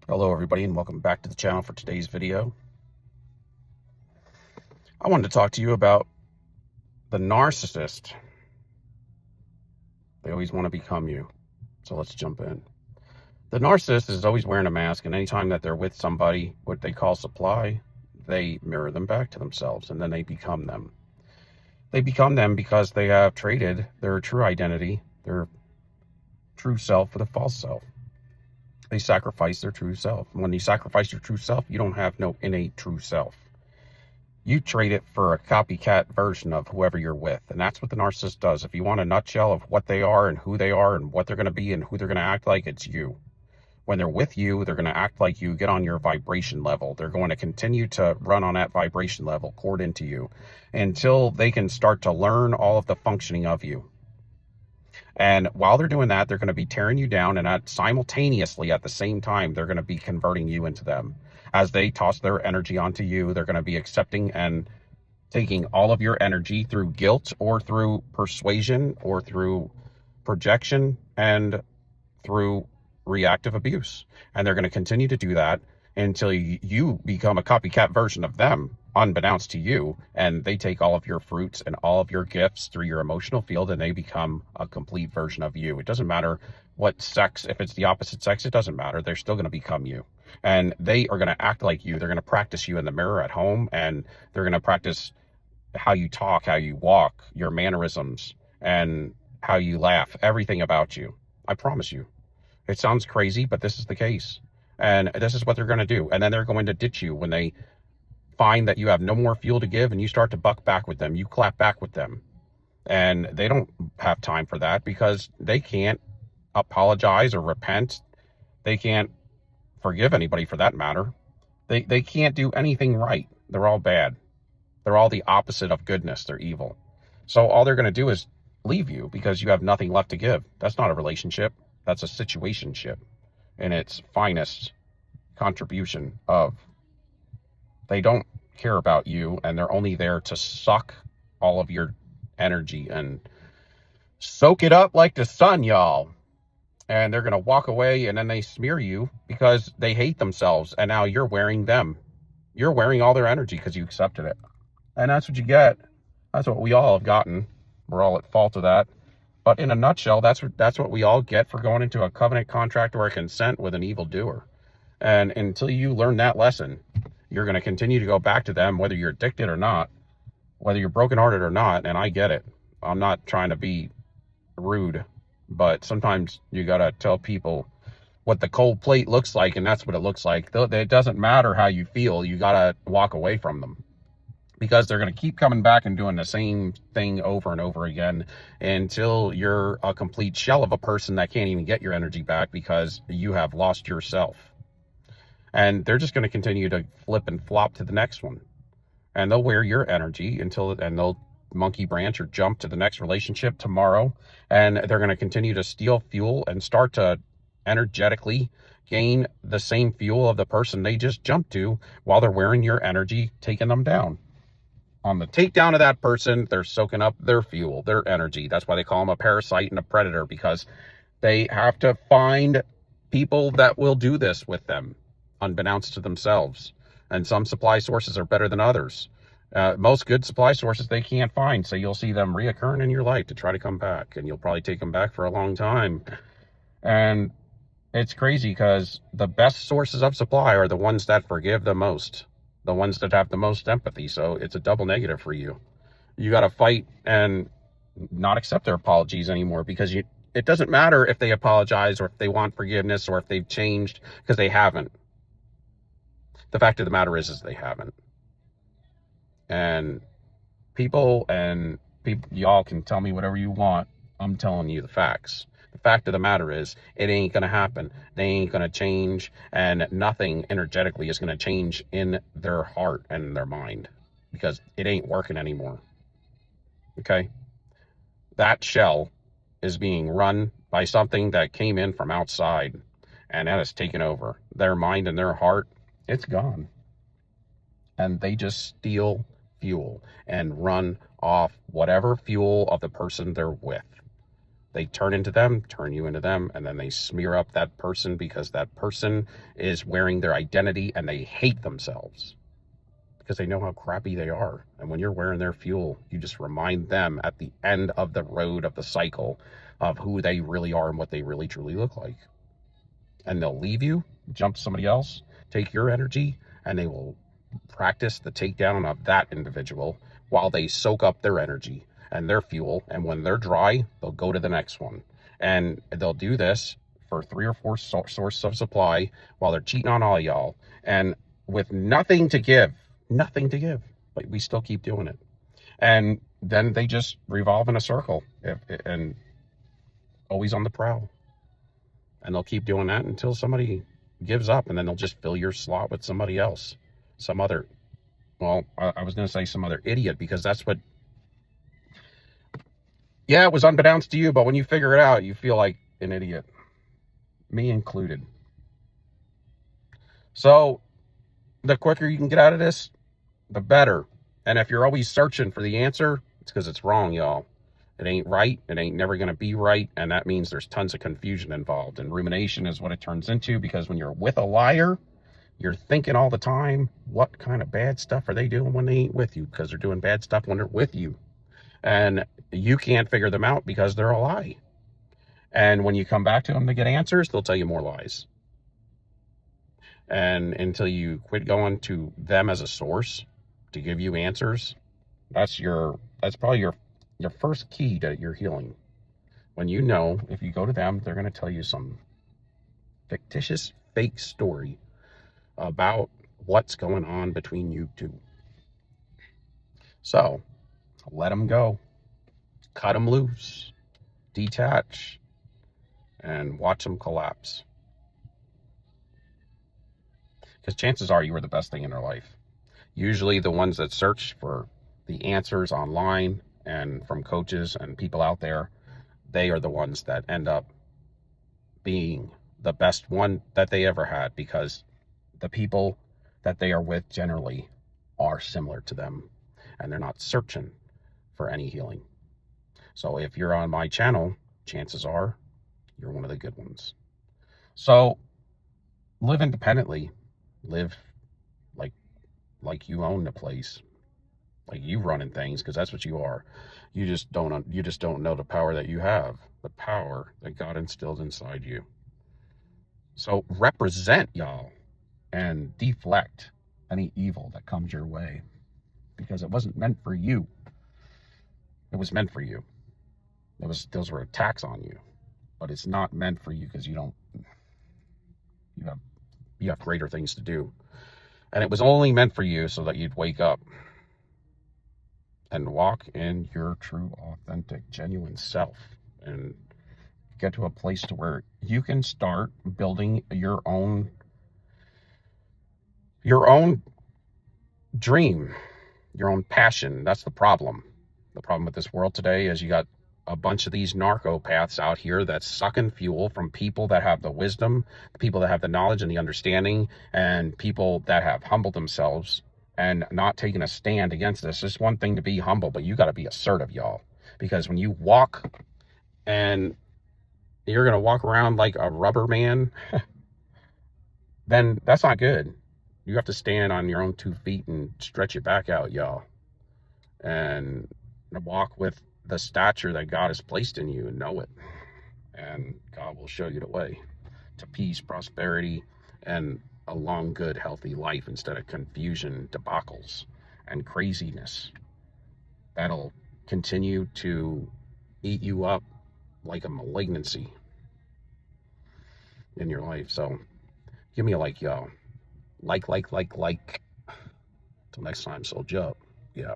Hello everybody and welcome back to the channel for today's video. I wanted to talk to you about the narcissist. They always want to become you. So let's jump in. The narcissist is always wearing a mask, and anytime that they're with somebody, what they call supply, they mirror them back to themselves, and then they become them. They become them because they have traded their true identity, their true self, for the false self. They sacrifice their true self. When you sacrifice your true self, you don't have no innate true self. You trade it for a copycat version of whoever you're with. And that's what the narcissist does. If you want a nutshell of what they are and who they are and what they're going to be and who they're going to act like, it's you. When they're with you, they're going to act like you, get on your vibration level. They're going to continue to run on that vibration level, poured into you, until they can start to learn all of the functioning of you. And while they're doing that, they're going to be tearing you down, and simultaneously at the same time, they're going to be converting you into them. As they toss their energy onto you, they're going to be accepting and taking all of your energy through guilt or through persuasion or through projection and through reactive abuse. And they're going to continue to do that until you become a copycat version of them, unbeknownst to you, and they take all of your fruits and all of your gifts through your emotional field, and they become a complete version of you. It doesn't matter what sex, if it's the opposite sex, it doesn't matter. They're still going to become you, and they are going to act like you. They're going to practice you in the mirror at home, and they're going to practice how you talk, how you walk, your mannerisms, and how you laugh, everything about you. I promise you. It sounds crazy, but this is the case. And this is what they're going to do. And then they're going to ditch you when they find that you have no more fuel to give, and you start to buck back with them. You clap back with them. And they don't have time for that because they can't apologize or repent. They can't forgive anybody for that matter. They can't do anything right. They're all bad. They're all the opposite of goodness. They're evil. So all they're going to do is leave you because you have nothing left to give. That's not a relationship. That's a situationship in its finest contribution of, they don't care about you, and they're only there to suck all of your energy and soak it up like the sun, y'all. And they're going to walk away, and then they smear you because they hate themselves, and now you're wearing them. You're wearing all their energy because you accepted it. And that's what you get. That's what we all have gotten. We're all at fault of that. But in a nutshell, that's what we all get for going into a covenant contract or a consent with an evildoer. And until you learn that lesson, you're going to continue to go back to them, whether you're addicted or not, whether you're brokenhearted or not. And I get it. I'm not trying to be rude, but sometimes you got to tell people what the cold plate looks like, and that's what it looks like. It doesn't matter how you feel. You got to walk away from them, because they're going to keep coming back and doing the same thing over and over again until you're a complete shell of a person that can't even get your energy back because you have lost yourself. And they're just going to continue to flip and flop to the next one. And they'll wear your energy and they'll monkey branch or jump to the next relationship tomorrow. And they're going to continue to steal fuel and start to energetically gain the same fuel of the person they just jumped to while they're wearing your energy, taking them down. On the takedown of that person, they're soaking up their fuel, their energy. That's why they call them a parasite and a predator, because they have to find people that will do this with them, unbeknownst to themselves. And some supply sources are better than others. Most good supply sources they can't find, so you'll see them reoccurring in your life to try to come back, and you'll probably take them back for a long time. And it's crazy because the best sources of supply are the ones that forgive the most. The ones that have the most empathy. So it's a double negative for you. You got to fight and not accept their apologies anymore, because it doesn't matter if they apologize or if they want forgiveness or if they've changed, because they haven't. The fact of the matter is they haven't. And people, y'all can tell me whatever you want. I'm telling you the facts. The fact of the matter is, it ain't going to happen. They ain't going to change, and nothing energetically is going to change in their heart and their mind, because it ain't working anymore. Okay? That shell is being run by something that came in from outside, and that has taken over. Their mind and their heart, it's gone. And they just steal fuel and run off whatever fuel of the person they're with. They turn into them, turn you into them, and then they smear up that person because that person is wearing their identity and they hate themselves because they know how crappy they are. And when you're wearing their fuel, you just remind them at the end of the road of the cycle of who they really are and what they really truly look like. And they'll leave you, jump to somebody else, take your energy, and they will practice the takedown of that individual while they soak up their energy and their fuel. And when they're dry, they'll go to the next one. And they'll do this for 3 or 4 sources of supply while they're cheating on all y'all. And with nothing to give, but we still keep doing it. And then they just revolve in a circle and always on the prowl. And they'll keep doing that until somebody gives up, and then they'll just fill your slot with somebody else. Some other, well, I was going to say some other idiot, because that's what, yeah, it was unbeknownst to you, but when you figure it out, you feel like an idiot. Me included. So the quicker you can get out of this, the better. And if you're always searching for the answer, it's because it's wrong, y'all. It ain't right. It ain't never going to be right. And that means there's tons of confusion involved. And rumination is what it turns into, because when you're with a liar, you're thinking all the time, what kind of bad stuff are they doing when they ain't with you? Because they're doing bad stuff when they're with you. And you can't figure them out because they're a lie. And when you come back to them to get answers, they'll tell you more lies. And until you quit going to them as a source to give you answers, that's probably your first key to your healing. When you know, if you go to them, they're going to tell you some fictitious, fake story about what's going on between you two. So, let them go. Cut them loose. Detach. And watch them collapse. Because chances are you were the best thing in their life. Usually the ones that search for the answers online and from coaches and people out there, they are the ones that end up being the best one that they ever had, because the people that they are with generally are similar to them and they're not searching for any healing. So if you're on my channel, chances are you're one of the good ones. So live independently. Live like you own the place, like you running things, because that's what you are. You just don't know the power that you have, the power that God instilled inside you. So represent, y'all, and deflect any evil that comes your way, because it wasn't meant for you. It was meant for you. Those were attacks on you, but it's not meant for you, because you have greater things to do. And it was only meant for you so that you'd wake up and walk in your true, authentic, genuine self and get to a place to where you can start building your own dream, your own passion. That's the problem. The problem with this world today is you got a bunch of these narcopaths out here that's sucking fuel from people that have the wisdom, people that have the knowledge and the understanding, and people that have humbled themselves and not taking a stand against this. It's one thing to be humble, but you got to be assertive, y'all. Because when you walk and you're going to walk around like a rubber man, then that's not good. You have to stand on your own 2 feet and stretch your back out, y'all. And walk with the stature that God has placed in you, and know it. And God will show you the way to peace, prosperity, and a long, good, healthy life, instead of confusion, debacles, and craziness that'll continue to eat you up like a malignancy in your life. So give me a like, y'all. Like. Till next time, soldier up. Yeah.